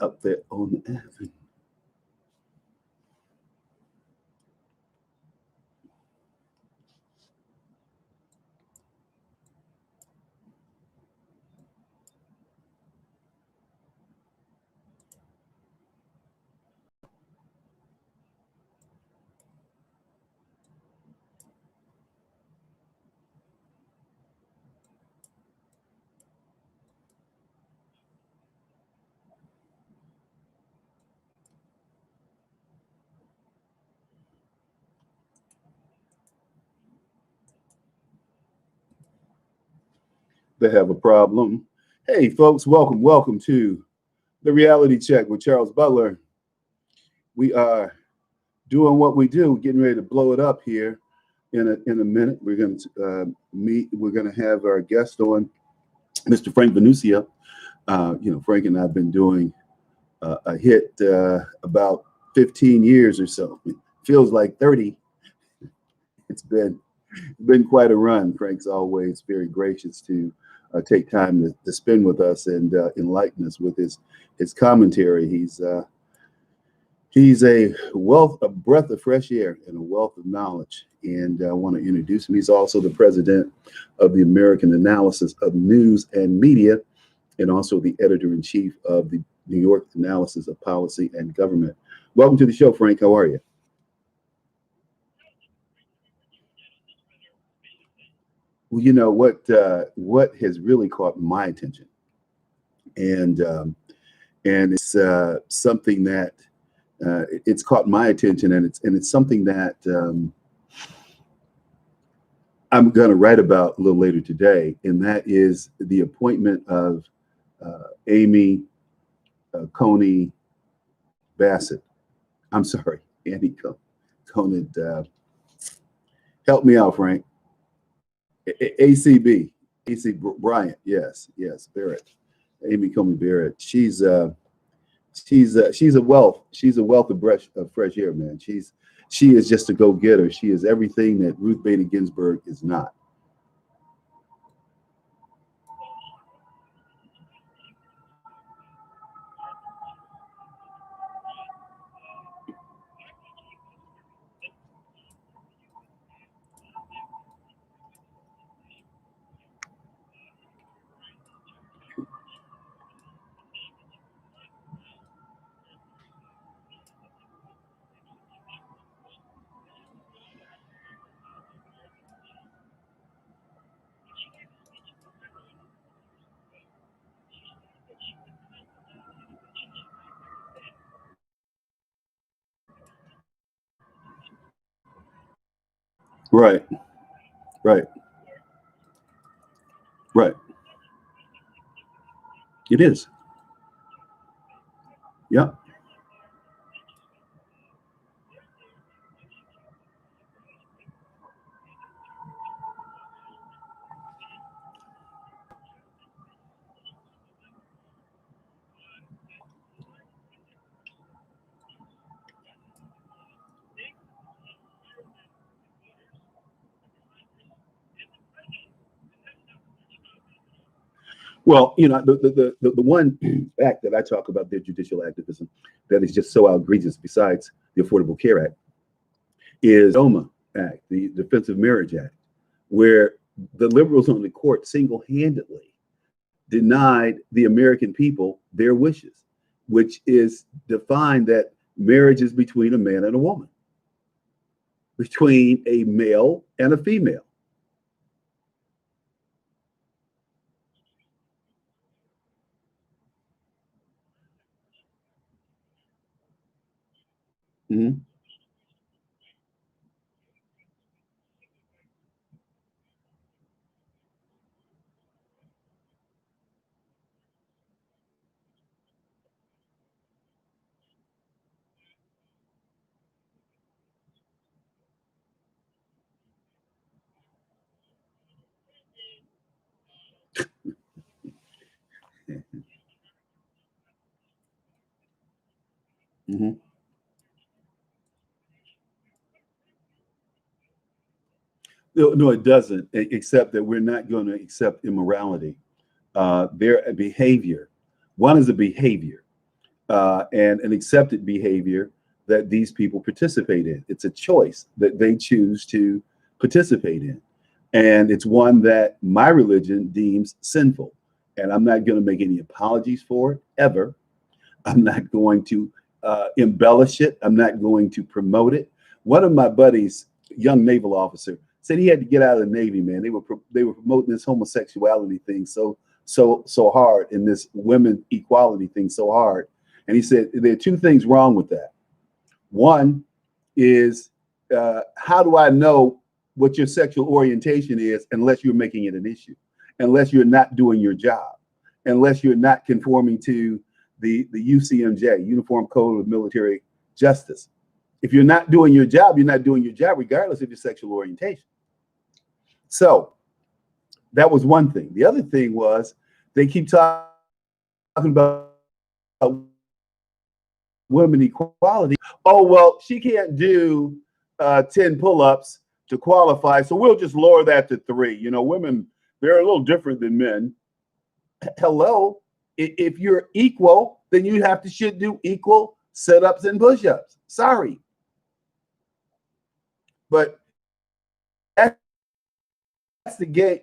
up there on the avenue. They have a problem. Hey, folks, welcome to the Reality Check with Charles Butler. We are doing what we do, getting ready to blow it up here in a minute. We're going to meet. We're going to have our guest on, Mr. Frank Venusia. Frank and I've been doing a hit about 15 years or so. It feels like 30. It's been quite a run. Frank's always very gracious to take time to spend with us and enlighten us with his commentary. He's a breath of fresh air and a wealth of knowledge. And I want to introduce him. He's also the president of the American Analysis of News and Media, and also the editor-in-chief of the New York Analysis of Policy and Government. Welcome to the show, Frank. How are you? Well, you know what has really caught my attention, and it's something that it's caught my attention, and it's something that I'm going to write about a little later today, and that is the appointment of Amy Coney Bassett. I'm sorry, Annie Coney. Help me out, Frank. ACB, AC Bryant. Yes, Barrett. Amy Coney Barrett. She's a wealth. She's a wealth of fresh air, man. She is just a go-getter. She is everything that Ruth Bader Ginsburg is not. Right, right, right. It is. Yeah. Well, the one act that I talk about, their judicial activism, that is just so outrageous, besides the Affordable Care Act, is DOMA Act, the Defensive Marriage Act, where the liberals on the court single-handedly denied the American people their wishes, which is defined that marriage is between a man and a woman, between a male and a female. Mhm. Mhm. No, it doesn't, except that we're not going to accept immorality. Their behavior, one is a behavior. and an accepted behavior that these people participate in. It's a choice that they choose to participate in. And it's one that my religion deems sinful. And I'm not going to make any apologies for it ever. I'm not going to embellish it. I'm not going to promote it. One of my buddies, young naval officer, said he had to get out of the Navy, man. They were promoting this homosexuality thing so hard, and this women equality thing so hard. And he said there are two things wrong with that. One is how do I know what your sexual orientation is unless you're making it an issue, unless you're not doing your job, unless you're not conforming to the UCMJ, Uniform Code of Military Justice. If you're not doing your job, you're not doing your job regardless of your sexual orientation. So that was one thing. The other thing was they keep talking about women equality. Oh, well, she can't do 10 pull-ups to qualify, so we'll just lower that to 3. You know, women, they're a little different than men. Hello, if you're equal, then you should do equal sit-ups and push-ups. Sorry. But that's the game.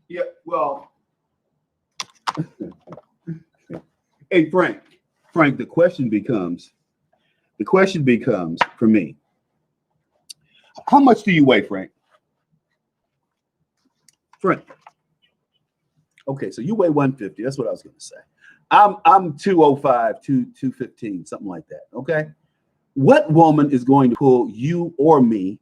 Yeah, well, hey, Frank, the question becomes for me, how much do you weigh, Frank? Okay, so you weigh 150. That's what I was going to say. I'm 205, 215, something like that. Okay. What woman is going to pull you or me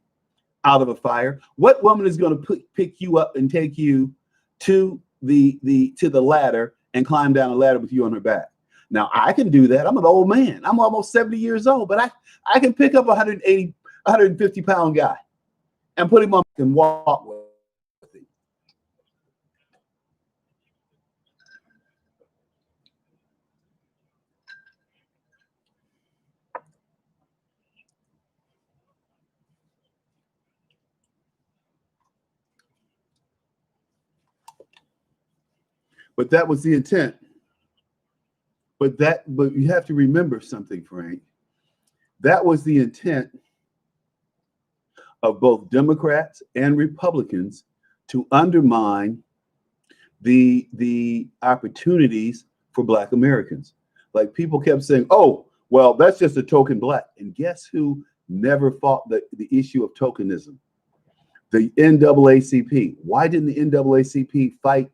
out of a fire? What woman is going to pick you up and take you to the ladder and climb down a ladder with you on her back? Now I can do that. I'm an old man. I'm almost 70 years old, but I can pick up a 180, 150-pound guy and put him up and walk with him. But that was the intent. But you have to remember something, Frank. That was the intent of both Democrats and Republicans to undermine the opportunities for Black Americans. Like people kept saying, oh, well, that's just a token Black. And guess who never fought the issue of tokenism? The NAACP. Why didn't the NAACP fight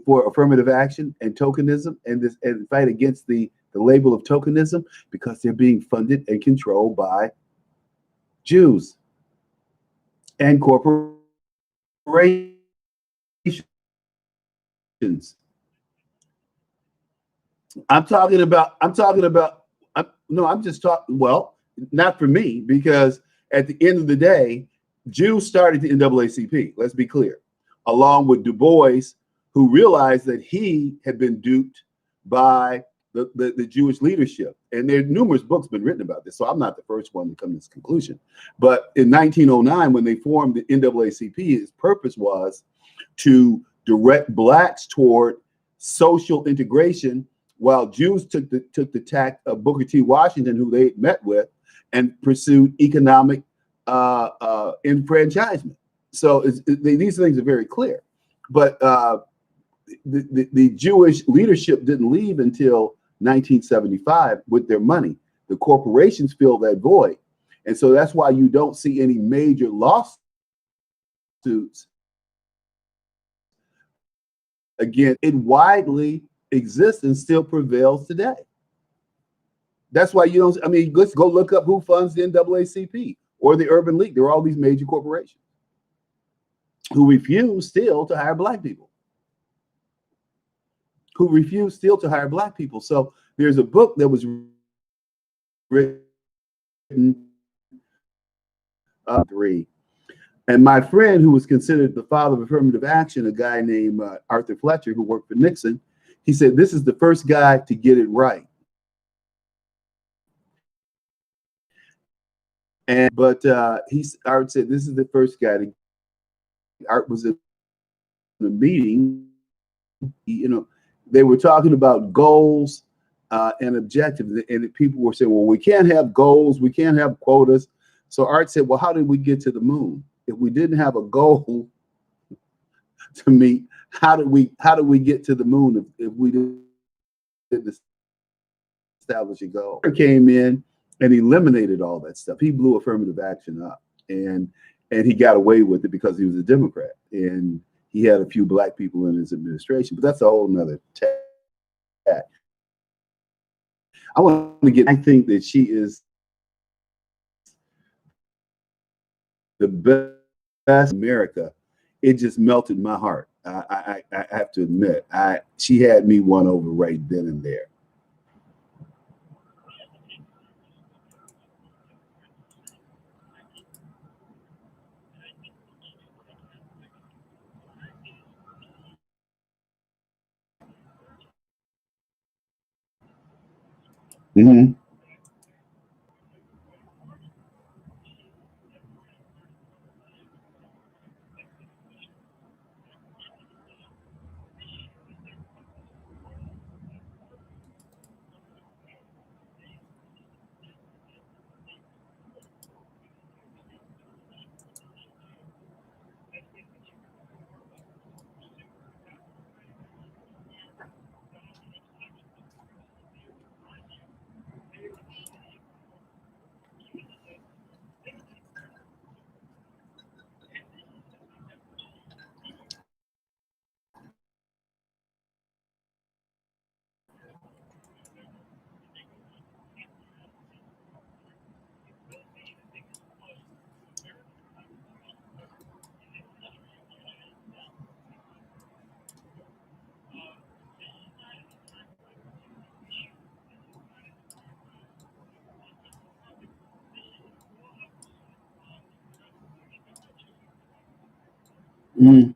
for affirmative action and tokenism and fight against the label of tokenism? Because they're being funded and controlled by Jews and corporations. I'm just talking, well, not for me, because at the end of the day, Jews started the NAACP, let's be clear, along with Du Bois, who realized that he had been duped by the Jewish leadership. And there are numerous books been written about this, so I'm not the first one to come to this conclusion. But in 1909, when they formed the NAACP, its purpose was to direct Blacks toward social integration, while Jews took the tack of Booker T. Washington, who they had met with, and pursued economic enfranchisement. So these things are very clear. But the Jewish leadership didn't leave until 1975 with their money. The corporations filled that void. And so that's why you don't see any major lawsuits. Again, it widely exists and still prevails today. That's why you don't, I mean, let's go look up who funds the NAACP or the Urban League. There are all these major corporations who refuse still to hire Black people. So there's a book that was written And my friend, who was considered the father of affirmative action, a guy named Arthur Fletcher, who worked for Nixon, he said, this is the first guy to get it right. Art said, this is the first guy to. Art was in the meeting. They were talking about goals and objectives, and people were saying, well, we can't have goals, we can't have quotas. So Art said, well, how did we get to the moon? If we didn't have a goal to meet, how did we get to the moon if we didn't establish a goal? He came in and eliminated all that stuff. He blew affirmative action up, and he got away with it because he was a Democrat, and he had a few black people in his administration. But that's a whole nother tack. I think that she is the best in America. It just melted my heart. I have to admit, she had me won over right then and there. Mm-hmm. Mm-hmm.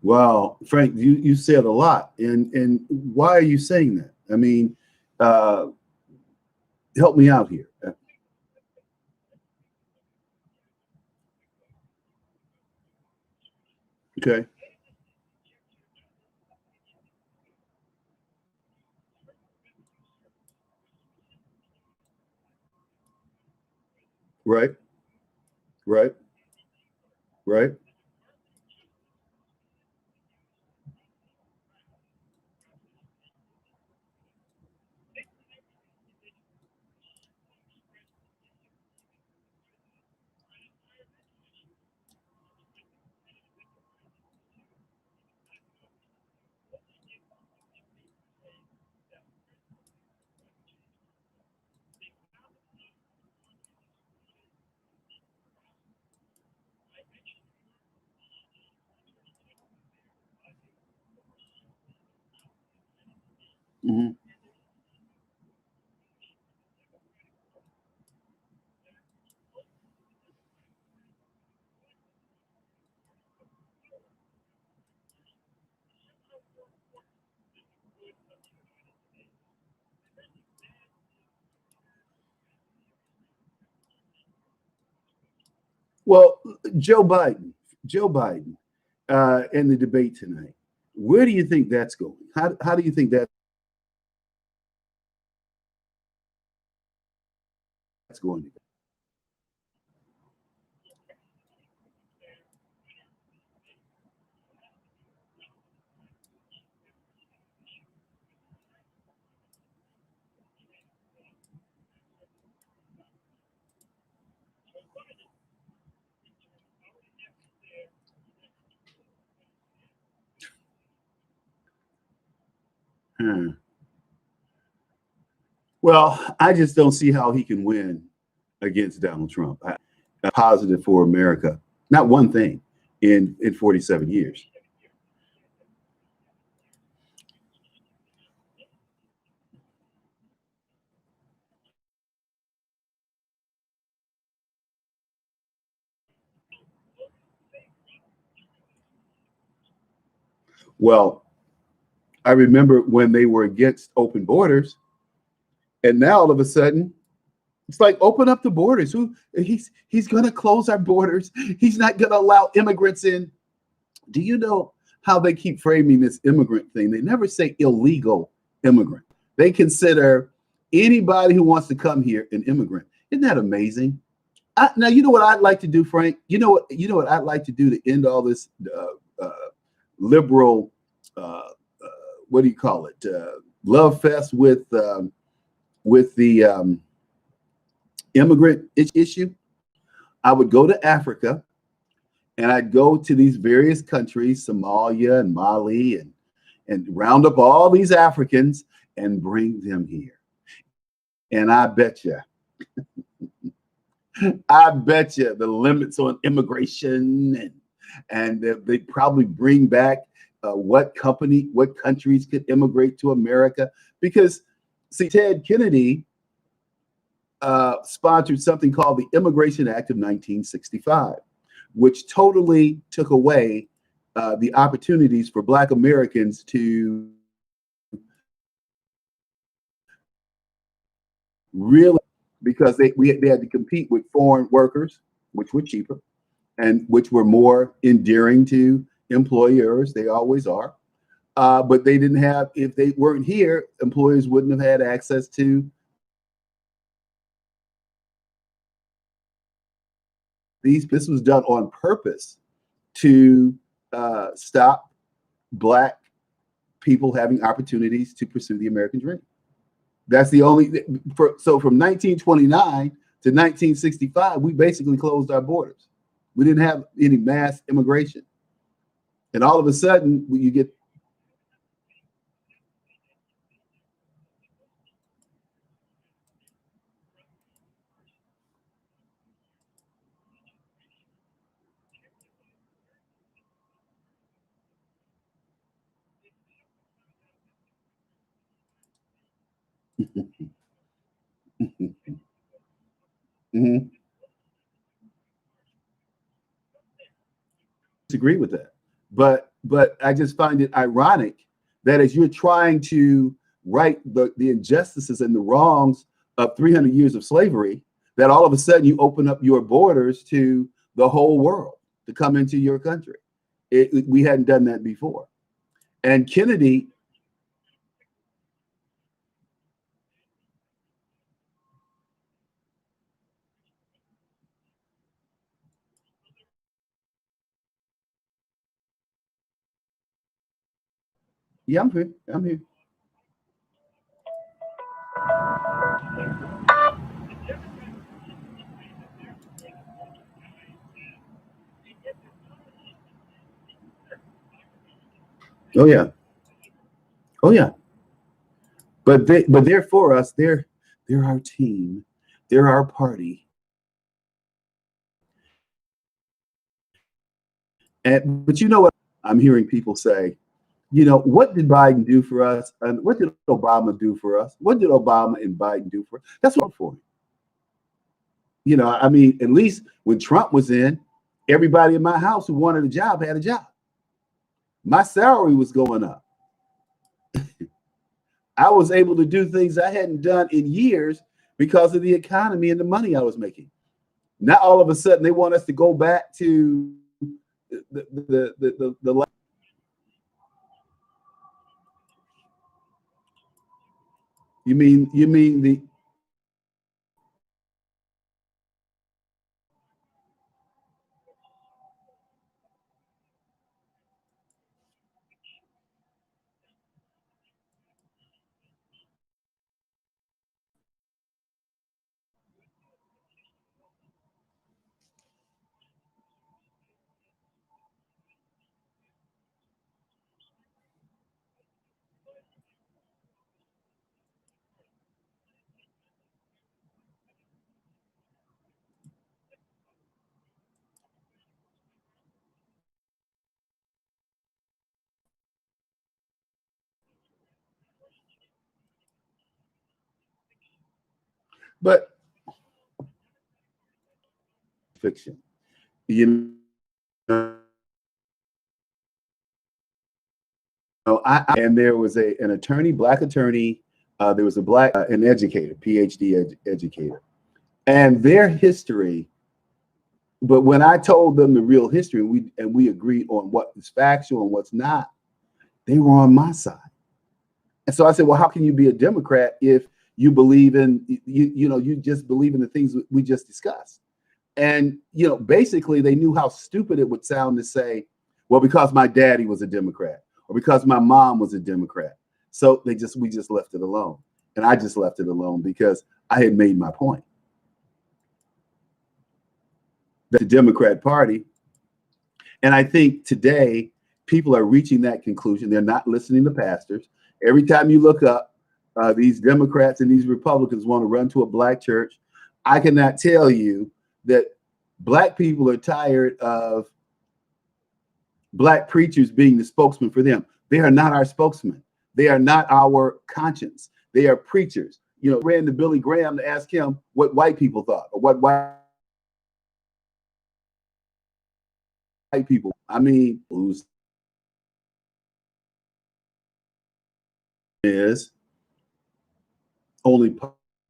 Wow, Frank, you said a lot, and why are you saying that? I mean, uh, help me out here. Okay, right, right, right. Mm-hmm. Well, Joe Biden, Joe Biden, in the debate tonight, where do you think that's going? How do you think that's going to go? Well, I just don't see how he can win against Donald Trump. Positive for America, not one thing in 47 years. Well, I remember when they were against open borders, and now all of a sudden it's like open up the borders. He's going to close our borders. He's not going to allow immigrants in. Do you know how they keep framing this immigrant thing? They never say illegal immigrant. They consider anybody who wants to come here an immigrant. Isn't that amazing? Now you know what I'd like to do, Frank. You know what I'd like to do to end all this uh, liberal. What do you call it? Love fest with the immigrant issue. I would go to Africa and I'd go to these various countries, Somalia and Mali, and round up all these Africans and bring them here. And I bet you the limits on immigration and they probably bring back what countries could immigrate to America because see, Ted Kennedy sponsored something called the Immigration Act of 1965, which totally took away the opportunities for Black Americans to really, because they had to compete with foreign workers, which were cheaper and which were more endearing to employers. They always are. But they didn't have, if they weren't here, employers wouldn't have had access to these. This was done on purpose to stop Black people having opportunities to pursue the American dream. That's the only, so from 1929 to 1965, we basically closed our borders. We didn't have any mass immigration. And all of a sudden, you get, Mhm. Disagree with that. But I just find it ironic that as you're trying to right the injustices and the wrongs of 300 years of slavery, that all of a sudden you open up your borders to the whole world to come into your country. We hadn't done that before. And Kennedy, yeah, I'm here. I'm here. Oh yeah. Oh yeah. But they're for us. They're our team. They're our party. And but you know what? I'm hearing people say, what did Biden do for us? And what did Obama do for us? What did Obama and Biden do for us? That's what I'm for. I mean, at least when Trump was in, everybody in my house who wanted a job had a job. My salary was going up. I was able to do things I hadn't done in years because of the economy and the money I was making. Now all of a sudden they want us to go back to the you mean the but fiction. You know And there was an attorney, black attorney. There was a black an educator, PhD educator, and their history. But when I told them the real history, we agreed on what is factual and what's not, they were on my side. And so I said, well, how can you be a Democrat if you believe in you just believe in the things we just discussed? And basically they knew how stupid it would sound to say, well, because my daddy was a Democrat or because my mom was a Democrat. So we just left it alone. And I just left it alone because I had made my point. The Democrat Party. And I think today people are reaching that conclusion. They're not listening to pastors. Every time you look up, these Democrats and these Republicans want to run to a black church. I cannot tell you that black people are tired of black preachers being the spokesman for them. They are not our spokesman. They are not our conscience. They are preachers. Ran to Billy Graham to ask him what white people thought or what white people. I mean, who's is only